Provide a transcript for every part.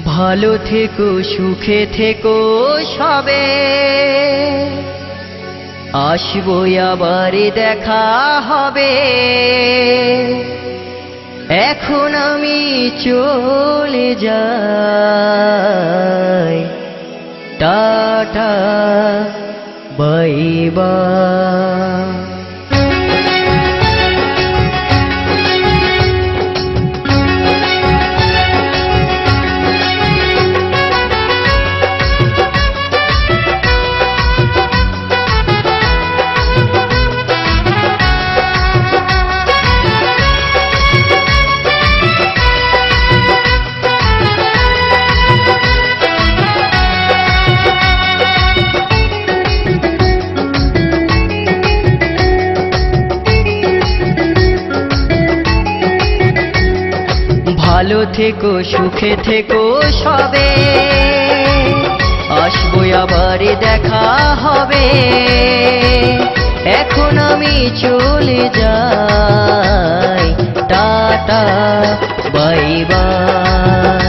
ভালো থেকো সুখে থেকো সবে, আসবো আবার দেখা হবে। এখন আমি চলে যাই, টাটা বাই বাই। ভালো থেকো সুখে থেকো সবে, আসবো আবার দেখা হবে। এখন আমি চলে যাই, tata bye bye,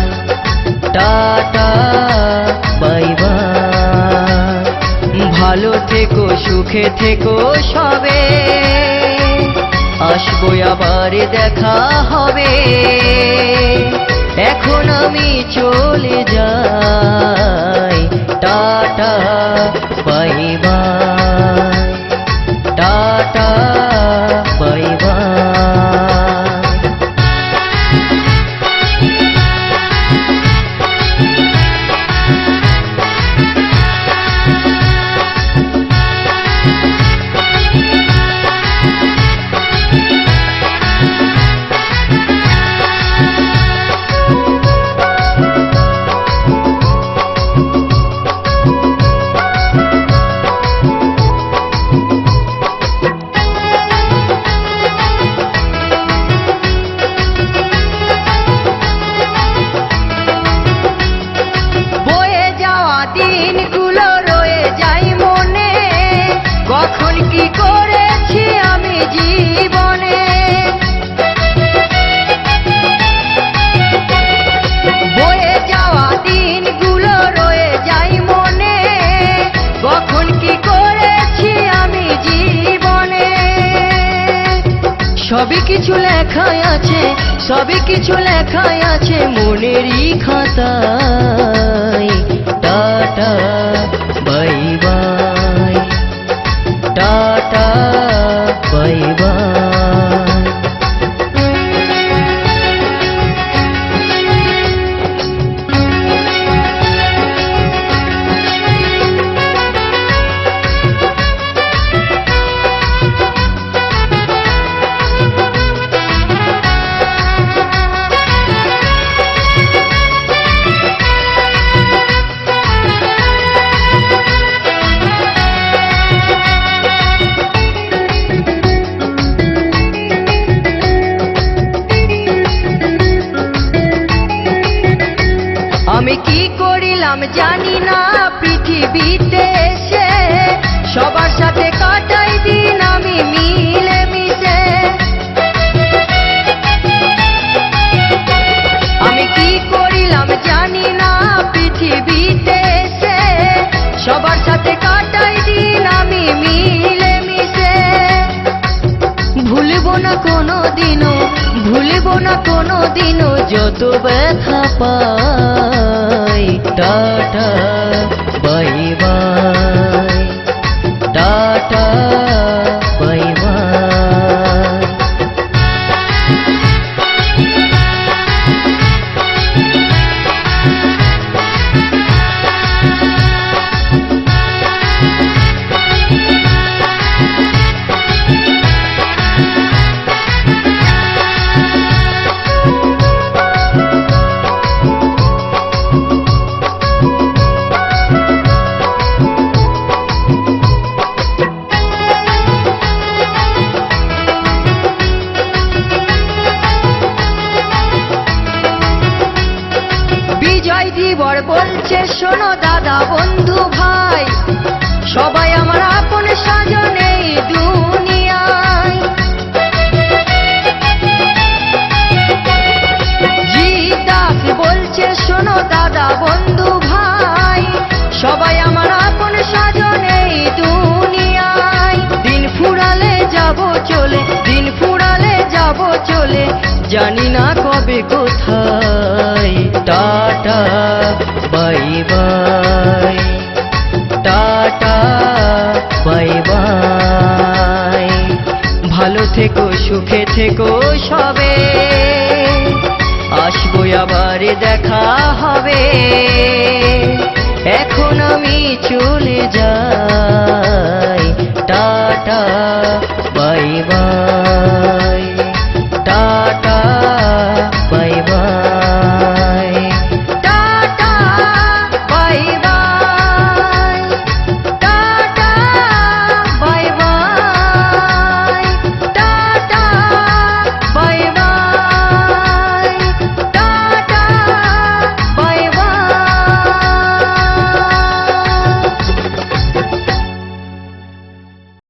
tata bye by. ভালো থেকো সুখে থেকো সবে, আসবো আবার দেখা হবে। এখন আমি চলে যাই, tata bye bye, tata bye by. দিনগুলো রয়ে যাই মনে, কখন কি করেছি আমি জীবনে। বয়ে যাওয়া দিনগুলো রয়ে যাই মনে, কখন কি করেছি আমি জীবনে। সবই কিছু লেখাই আছে, সবই কিছু লেখাই আছে মনেরই খাতায়। Tata bye bye, tata bye by. আমি কি করিলাম জানি না পৃথিবীতে এসে, সবার সাথে কাটাই দিন আমি মিলে মিশে। আমি কি করিলাম জানি না পৃথিবীতে এসে, সবার সাথে কাটাই দিন আমি মিলে মিশে। ভুলবো না কোনো দিনও, ভুলবো না কোনো দিনও যত ব্যথা পাই। Tata bye bye, tata bye bye. Bijoy দিবর বলছে শোনো দাদা বন্ধু ভাই, সবাই আমার আপন স্বজন এই দুনিয়ায়। জিদাস বলছে শোনো দাদা বন্ধু ভাই, সবাই আমার আপন স্বজন এই দুনিয়ায়। দিন ফুরালে যাব চলে, দিন ফুরালে যাব চলে, জানি না কবে কোথায়। Tata bye bye, tata bye by. ভালো থেকো সুখে থেকো সবে, আসবো আবার দেখা হবে। এখন আমি চলে যাই, টাটা বাই বাই।